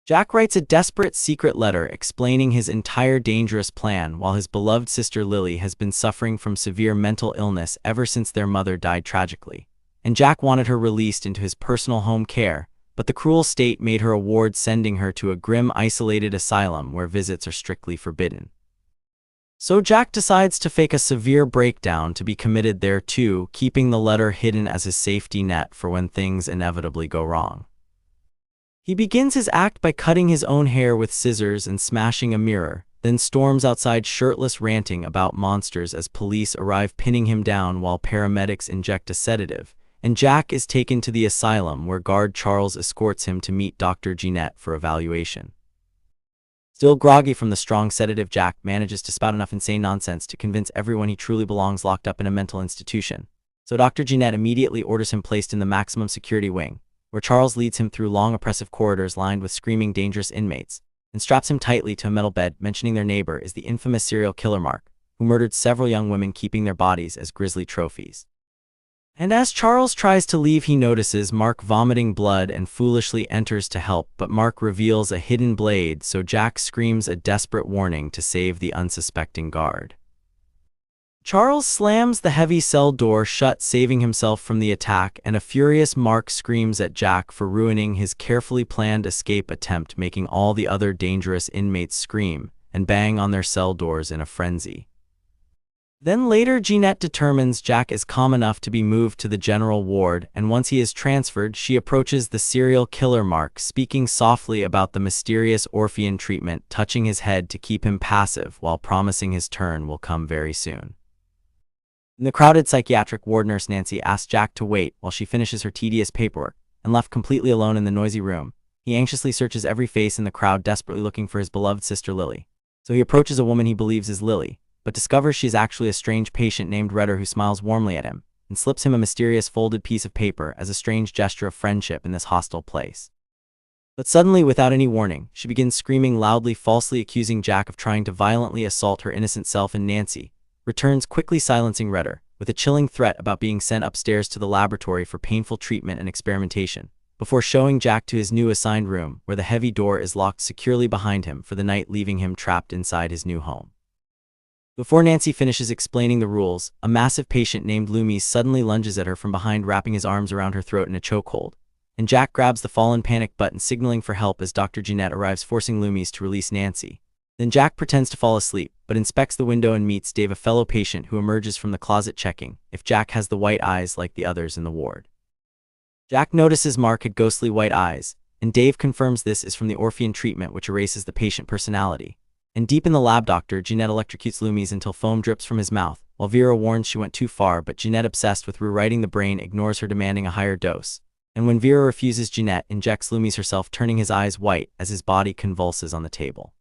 Jack writes a desperate secret letter explaining his entire dangerous plan while his beloved sister Lily has been suffering from severe mental illness ever since their mother died tragically. And Jack wanted her released into his personal home care, but the cruel state made her award sending her to a grim, isolated asylum where visits are strictly forbidden. So Jack decides to fake a severe breakdown to be committed there too, keeping the letter hidden as his safety net for when things inevitably go wrong. He begins his act by cutting his own hair with scissors and smashing a mirror, then storms outside shirtless, ranting about monsters as police arrive, pinning him down while paramedics inject a sedative, and Jack is taken to the asylum where guard Charles escorts him to meet Dr. Jeanette for evaluation. Still groggy from the strong sedative, Jack manages to spout enough insane nonsense to convince everyone he truly belongs locked up in a mental institution. So Dr. Jeanette immediately orders him placed in the maximum security wing, where Charles leads him through long oppressive corridors lined with screaming dangerous inmates, and straps him tightly to a metal bed, mentioning their neighbor is the infamous serial killer Mark, who murdered several young women, keeping their bodies as grisly trophies. And as Charles tries to leave, he notices Mark vomiting blood and foolishly enters to help, but Mark reveals a hidden blade, so Jack screams a desperate warning to save the unsuspecting guard. Charles slams the heavy cell door shut, saving himself from the attack, and a furious Mark screams at Jack for ruining his carefully planned escape attempt, making all the other dangerous inmates scream and bang on their cell doors in a frenzy. Then later, Jeanette determines Jack is calm enough to be moved to the general ward, and once he is transferred, she approaches the serial killer Mark, speaking softly about the mysterious Orphean treatment, touching his head to keep him passive while promising his turn will come very soon. In the crowded psychiatric ward, nurse Nancy asks Jack to wait while she finishes her tedious paperwork, and left completely alone in the noisy room, he anxiously searches every face in the crowd, desperately looking for his beloved sister Lily. So he approaches a woman he believes is Lily, but discovers she is actually a strange patient named Redder who smiles warmly at him, and slips him a mysterious folded piece of paper as a strange gesture of friendship in this hostile place. But suddenly, without any warning, she begins screaming loudly, falsely accusing Jack of trying to violently assault her innocent self, and Nancy returns, quickly silencing Redder with a chilling threat about being sent upstairs to the laboratory for painful treatment and experimentation, before showing Jack to his new assigned room, where the heavy door is locked securely behind him for the night, leaving him trapped inside his new home. Before Nancy finishes explaining the rules, a massive patient named Loomis suddenly lunges at her from behind, wrapping his arms around her throat in a chokehold, and Jack grabs the fallen panic button, signaling for help as Dr. Jeanette arrives, forcing Loomis to release Nancy. Then Jack pretends to fall asleep, but inspects the window and meets Dave, a fellow patient who emerges from the closet, checking if Jack has the white eyes like the others in the ward. Jack notices Mark had ghostly white eyes, and Dave confirms this is from the Orphean treatment, which erases the patient personality. And deep in the lab, Dr. Jeanette electrocutes Loomis until foam drips from his mouth, while Vera warns she went too far, but Jeanette, obsessed with rewriting the brain, ignores her, demanding a higher dose. And when Vera refuses, Jeanette injects Loomis herself, turning his eyes white as his body convulses on the table.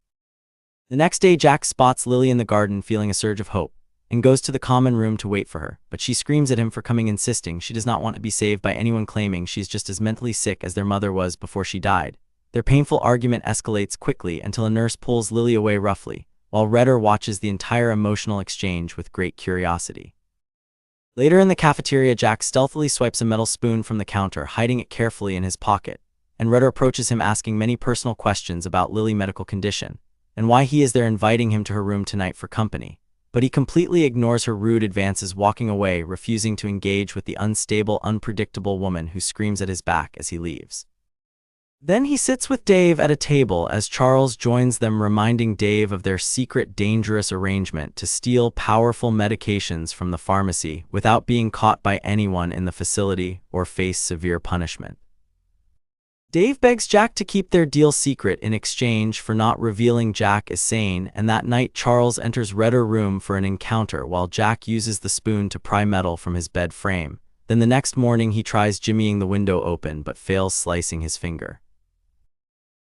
The next day, Jack spots Lily in the garden, feeling a surge of hope, and goes to the common room to wait for her, but she screams at him for coming, insisting she does not want to be saved by anyone, claiming she's just as mentally sick as their mother was before she died. Their painful argument escalates quickly until a nurse pulls Lily away roughly, while Redder watches the entire emotional exchange with great curiosity. Later in the cafeteria, Jack stealthily swipes a metal spoon from the counter, hiding it carefully in his pocket, and Redder approaches him, asking many personal questions about Lily's medical condition, and why he is there, inviting him to her room tonight for company. But he completely ignores her rude advances, walking away, refusing to engage with the unstable, unpredictable woman who screams at his back as he leaves. Then he sits with Dave at a table as Charles joins them, reminding Dave of their secret, dangerous arrangement to steal powerful medications from the pharmacy without being caught by anyone in the facility or face severe punishment. Dave begs Jack to keep their deal secret in exchange for not revealing Jack is sane, and that night Charles enters Redder's room for an encounter while Jack uses the spoon to pry metal from his bed frame. Then the next morning he tries jimmying the window open but fails, slicing his finger.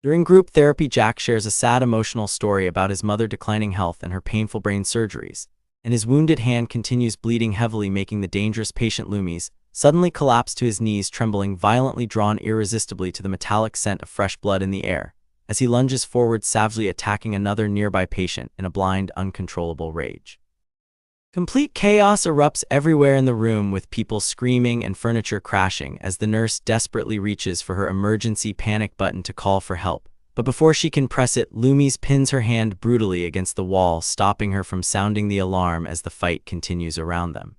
During group therapy, Jack shares a sad emotional story about his mother declining health and her painful brain surgeries, and his wounded hand continues bleeding heavily, making the dangerous patient Loomis suddenly collapse to his knees, trembling violently, drawn irresistibly to the metallic scent of fresh blood in the air, as he lunges forward, savagely attacking another nearby patient in a blind, uncontrollable rage. Complete chaos erupts everywhere in the room, with people screaming and furniture crashing as the nurse desperately reaches for her emergency panic button to call for help, But before she can press it, Loomis pins her hand brutally against the wall, stopping her from sounding the alarm as the fight continues around them.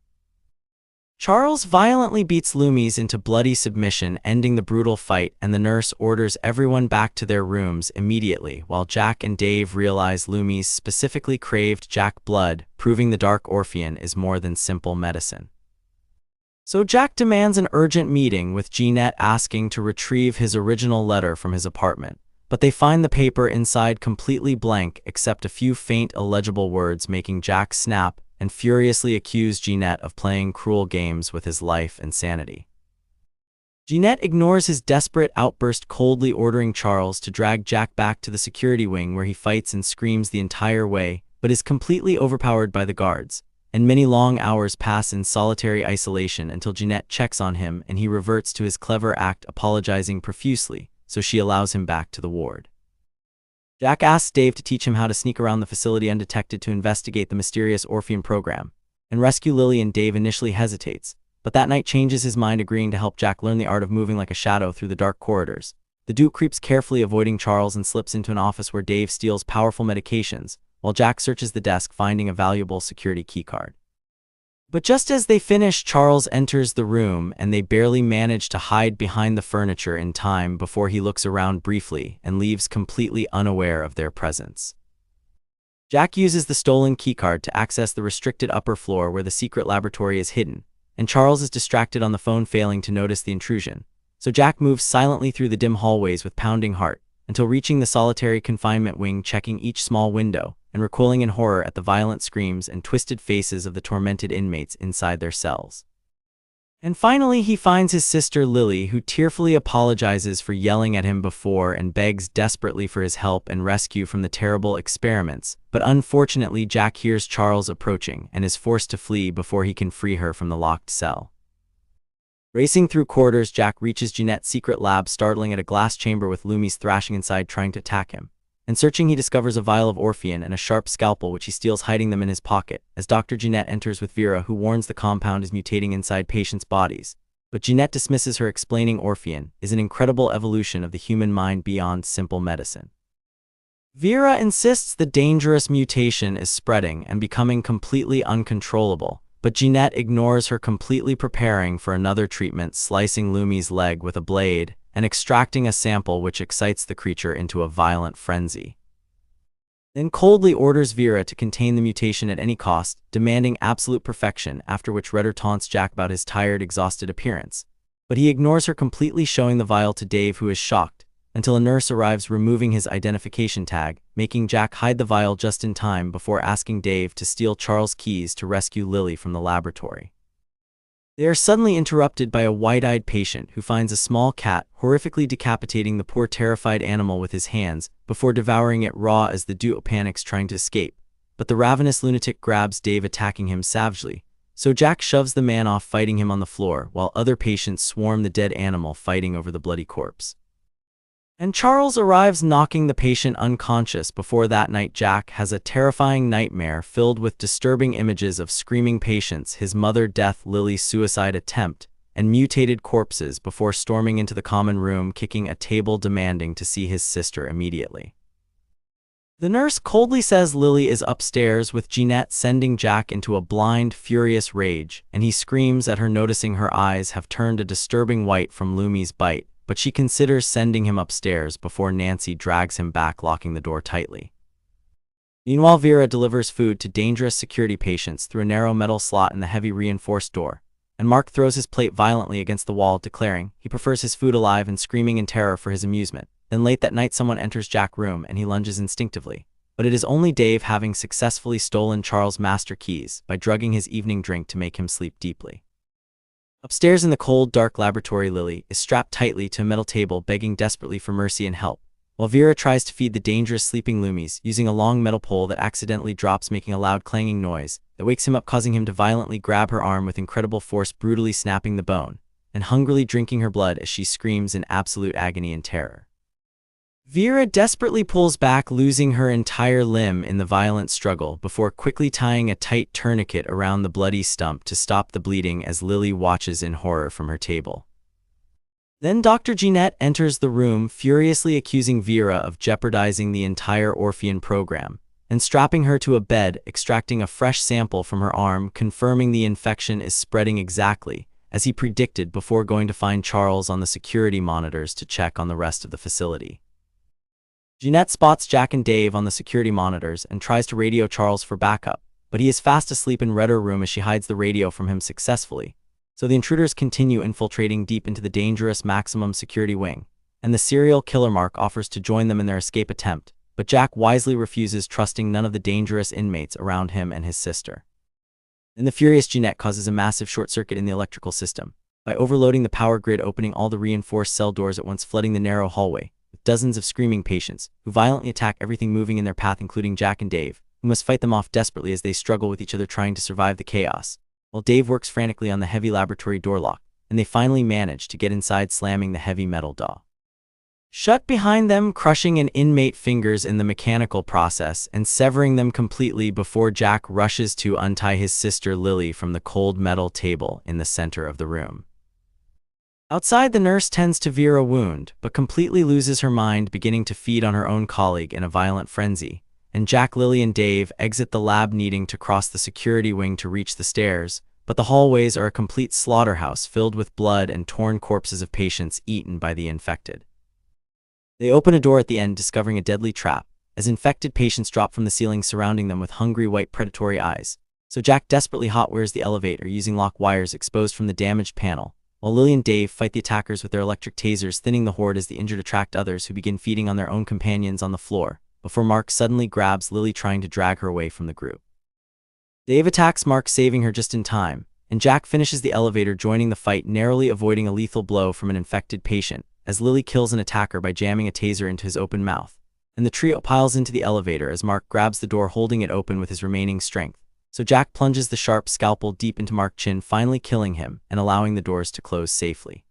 Charles violently beats Loomis into bloody submission, ending the brutal fight, and the nurse orders everyone back to their rooms immediately, while Jack and Dave realize Loomis specifically craved Jack blood, proving the dark Orphean is more than simple medicine. So Jack demands an urgent meeting with Jeanette, asking to retrieve his original letter from his apartment, but they find the paper inside completely blank except a few faint illegible words, making Jack snap and furiously accuse Jeanette of playing cruel games with his life and sanity. Jeanette ignores his desperate outburst, coldly ordering Charles to drag Jack back to the security wing, where he fights and screams the entire way, but is completely overpowered by the guards, and many long hours pass in solitary isolation until Jeanette checks on him and he reverts to his clever act, apologizing profusely, so she allows him back to the ward. Jack asks Dave to teach him how to sneak around the facility undetected to investigate the mysterious Orphean program and rescue Lily, and Dave initially hesitates, but that night changes his mind, agreeing to help Jack learn the art of moving like a shadow through the dark corridors. The Duke creeps carefully, avoiding Charles, and slips into an office where Dave steals powerful medications, while Jack searches the desk, finding a valuable security keycard. But just as they finish, Charles enters the room, and they barely manage to hide behind the furniture in time before he looks around briefly and leaves completely unaware of their presence. Jack uses the stolen keycard to access the restricted upper floor where the secret laboratory is hidden, and Charles is distracted on the phone, failing to notice the intrusion. So Jack moves silently through the dim hallways with pounding heart, until reaching the solitary confinement wing, checking each small window and recoiling in horror at the violent screams and twisted faces of the tormented inmates inside their cells. And finally, he finds his sister Lily, who tearfully apologizes for yelling at him before and begs desperately for his help and rescue from the terrible experiments. But unfortunately, Jack hears Charles approaching and is forced to flee before he can free her from the locked cell. Racing through corridors, Jack reaches Jeanette's secret lab, startling at a glass chamber with Loomis thrashing inside, trying to attack him. And searching, he discovers a vial of Orphean and a sharp scalpel, which he steals, hiding them in his pocket, as Dr. Jeanette enters with Vera, who warns the compound is mutating inside patients' bodies. But Jeanette dismisses her, explaining Orphean is an incredible evolution of the human mind beyond simple medicine. Vera insists the dangerous mutation is spreading and becoming completely uncontrollable, but Jeanette ignores her, completely preparing for another treatment, slicing Loomis' leg with a blade and extracting a sample, which excites the creature into a violent frenzy. Then coldly orders Vera to contain the mutation at any cost, demanding absolute perfection, after which Redder taunts Jack about his tired, exhausted appearance. But he ignores her completely, showing the vial to Dave, who is shocked, until a nurse arrives, removing his identification tag, making Jack hide the vial just in time before asking Dave to steal Charles' keys to rescue Lily from the laboratory. They are suddenly interrupted by a wide-eyed patient who finds a small cat, horrifically decapitating the poor terrified animal with his hands before devouring it raw as the Duke panics, trying to escape. But the ravenous lunatic grabs Dave, attacking him savagely, so Jack shoves the man off, fighting him on the floor, while other patients swarm the dead animal, fighting over the bloody corpse. And Charles arrives, knocking the patient unconscious. Before that night, Jack has a terrifying nightmare filled with disturbing images of screaming patients, his mother, death, Lily's suicide attempt, and mutated corpses, before storming into the common room, kicking a table, demanding to see his sister immediately. The nurse coldly says Lily is upstairs with Jeanette, sending Jack into a blind, furious rage, and he screams at her, noticing her eyes have turned a disturbing white from Loomis' bite. But she considers sending him upstairs before Nancy drags him back, locking the door tightly. Meanwhile, Vera delivers food to dangerous security patients through a narrow metal slot in the heavy reinforced door, and Mark throws his plate violently against the wall, declaring he prefers his food alive and screaming in terror for his amusement. Then late that night, someone enters Jack's room and he lunges instinctively, but it is only Dave, having successfully stolen Charles' master keys by drugging his evening drink to make him sleep deeply. Upstairs in the cold, dark laboratory, Lily is strapped tightly to a metal table, begging desperately for mercy and help, while Vera tries to feed the dangerous sleeping Loomis using a long metal pole that accidentally drops, making a loud clanging noise that wakes him up, causing him to violently grab her arm with incredible force, brutally snapping the bone, and hungrily drinking her blood as she screams in absolute agony and terror. Vera desperately pulls back, losing her entire limb in the violent struggle, before quickly tying a tight tourniquet around the bloody stump to stop the bleeding as Lily watches in horror from her table. Then Dr. Jeanette enters the room, furiously accusing Vera of jeopardizing the entire Orphean program, and strapping her to a bed, extracting a fresh sample from her arm, confirming the infection is spreading exactly as he predicted before going to find Charles on the security monitors to check on the rest of the facility. Jeanette spots Jack and Dave on the security monitors and tries to radio Charles for backup, but he is fast asleep in Redder's room as she hides the radio from him successfully. So the intruders continue infiltrating deep into the dangerous maximum security wing, and the serial killer Mark offers to join them in their escape attempt, but Jack wisely refuses, trusting none of the dangerous inmates around him and his sister. Then the furious Jeanette causes a massive short circuit in the electrical system by overloading the power grid, opening all the reinforced cell doors at once, flooding the narrow hallway with dozens of screaming patients who violently attack everything moving in their path, including Jack and Dave, who must fight them off desperately as they struggle with each other trying to survive the chaos, while Dave works frantically on the heavy laboratory door lock, and they finally manage to get inside, slamming the heavy metal door shut behind them, crushing an inmate fingers in the mechanical process and severing them completely before Jack rushes to untie his sister Lily from the cold metal table in the center of the room. Outside, the nurse tends to Vera's wound, but completely loses her mind, beginning to feed on her own colleague in a violent frenzy, and Jack, Lily, and Dave exit the lab, needing to cross the security wing to reach the stairs, but the hallways are a complete slaughterhouse filled with blood and torn corpses of patients eaten by the infected. They open a door at the end, discovering a deadly trap, as infected patients drop from the ceiling, surrounding them with hungry white predatory eyes. So Jack desperately hotwires the elevator using lock wires exposed from the damaged panel, while Lily and Dave fight the attackers with their electric tasers, thinning the horde as the injured attract others who begin feeding on their own companions on the floor, before Mark suddenly grabs Lily, trying to drag her away from the group. Dave attacks Mark, saving her just in time, and Jack finishes the elevator, joining the fight, narrowly avoiding a lethal blow from an infected patient, as Lily kills an attacker by jamming a taser into his open mouth, and the trio piles into the elevator as Mark grabs the door, holding it open with his remaining strength. So Jack plunges the sharp scalpel deep into Mark's chin, finally killing him and allowing the doors to close safely.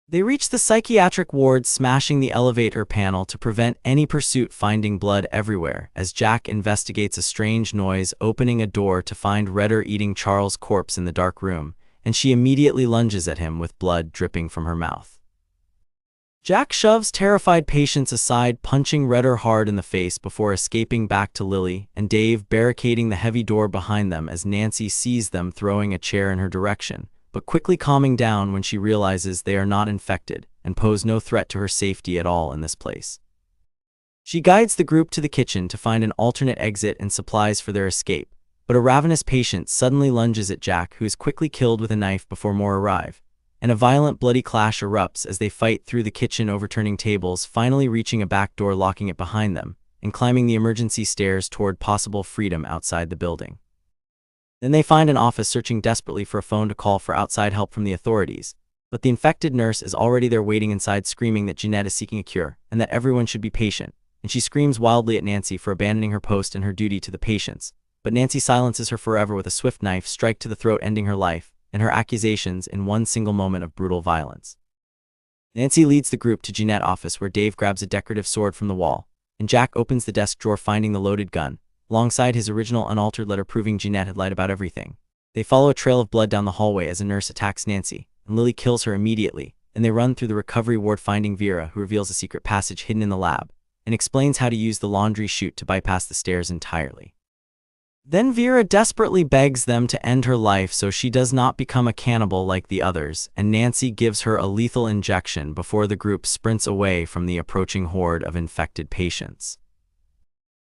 They reach the psychiatric ward, smashing the elevator panel to prevent any pursuit, finding blood everywhere as Jack investigates a strange noise, opening a door to find Redder eating Charles' corpse in the dark room, and she immediately lunges at him with blood dripping from her mouth. Jack shoves terrified patients aside, punching Redder hard in the face before escaping back to Lily and Dave, barricading the heavy door behind them as Nancy sees them, throwing a chair in her direction, but quickly calming down when she realizes they are not infected and pose no threat to her safety at all in this place. She guides the group to the kitchen to find an alternate exit and supplies for their escape, but a ravenous patient suddenly lunges at Jack, who is quickly killed with a knife before more arrive, and a violent bloody clash erupts as they fight through the kitchen, overturning tables, finally reaching a back door, locking it behind them, and climbing the emergency stairs toward possible freedom outside the building. Then they find an office, searching desperately for a phone to call for outside help from the authorities, but the infected nurse is already there waiting inside, screaming that Jeanette is seeking a cure and that everyone should be patient, and she screams wildly at Nancy for abandoning her post and her duty to the patients, but Nancy silences her forever with a swift knife strike to the throat, ending her life and her accusations in one single moment of brutal violence. Nancy leads the group to Jeanette's office, where Dave grabs a decorative sword from the wall, and Jack opens the desk drawer, finding the loaded gun, alongside his original unaltered letter proving Jeanette had lied about everything. They follow a trail of blood down the hallway as a nurse attacks Nancy, and Lily kills her immediately, and they run through the recovery ward, finding Vera, who reveals a secret passage hidden in the lab, and explains how to use the laundry chute to bypass the stairs entirely. Then Vera desperately begs them to end her life so she does not become a cannibal like the others, and Nancy gives her a lethal injection before the group sprints away from the approaching horde of infected patients.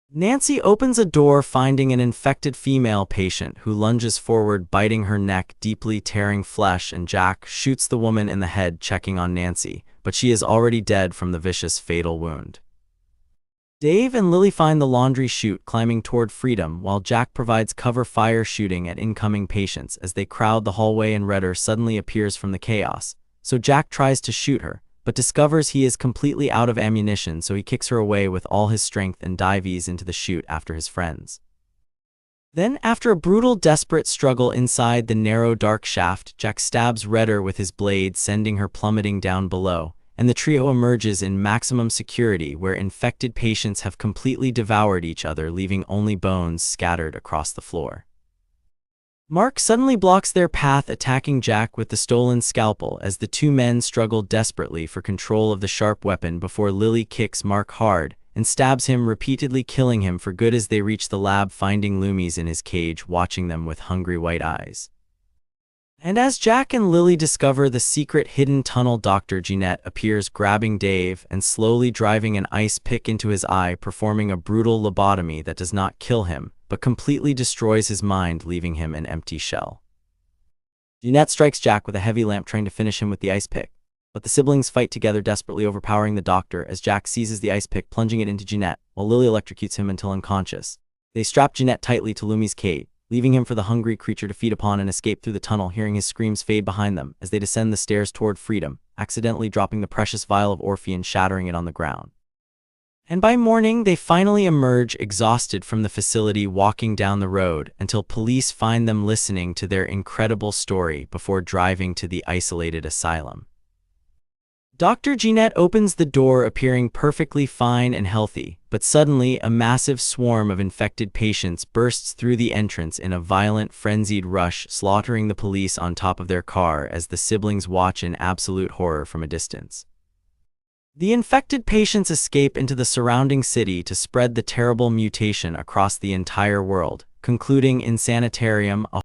Nancy opens a door, finding an infected female patient who lunges forward, biting her neck, deeply tearing flesh, and Jack shoots the woman in the head, checking on Nancy, but she is already dead from the vicious fatal wound. Dave and Lily find the laundry chute, climbing toward freedom, while Jack provides cover fire, shooting at incoming patients as they crowd the hallway, and Redder suddenly appears from the chaos. So Jack tries to shoot her, but discovers he is completely out of ammunition, so he kicks her away with all his strength and dives into the chute after his friends. Then, after a brutal, desperate struggle inside the narrow, dark shaft, Jack stabs Redder with his blade, sending her plummeting down below, and the trio emerges in maximum security, where infected patients have completely devoured each other, leaving only bones scattered across the floor. Mark suddenly blocks their path, attacking Jack with the stolen scalpel as the two men struggle desperately for control of the sharp weapon before Lily kicks Mark hard and stabs him, repeatedly killing him for good as they reach the lab, finding Loomis in his cage watching them with hungry white eyes. And as Jack and Lily discover the secret hidden tunnel, Dr. Jeanette appears, grabbing Dave and slowly driving an ice pick into his eye, performing a brutal lobotomy that does not kill him, but completely destroys his mind, leaving him an empty shell. Jeanette strikes Jack with a heavy lamp, trying to finish him with the ice pick, but the siblings fight together, desperately overpowering the doctor as Jack seizes the ice pick, plunging it into Jeanette, while Lily electrocutes him until unconscious. They strap Jeanette tightly to Loomis' cage, leaving him for the hungry creature to feed upon and escape through the tunnel, hearing his screams fade behind them as they descend the stairs toward freedom, accidentally dropping the precious vial of Orphean, shattering it on the ground. And by morning, they finally emerge exhausted from the facility, walking down the road until police find them listening to their incredible story before driving to the isolated asylum. Dr. Jeanette opens the door, appearing perfectly fine and healthy, but suddenly a massive swarm of infected patients bursts through the entrance in a violent, frenzied rush, slaughtering the police on top of their car as the siblings watch in absolute horror from a distance. The infected patients escape into the surrounding city to spread the terrible mutation across the entire world, concluding in sanitarium, a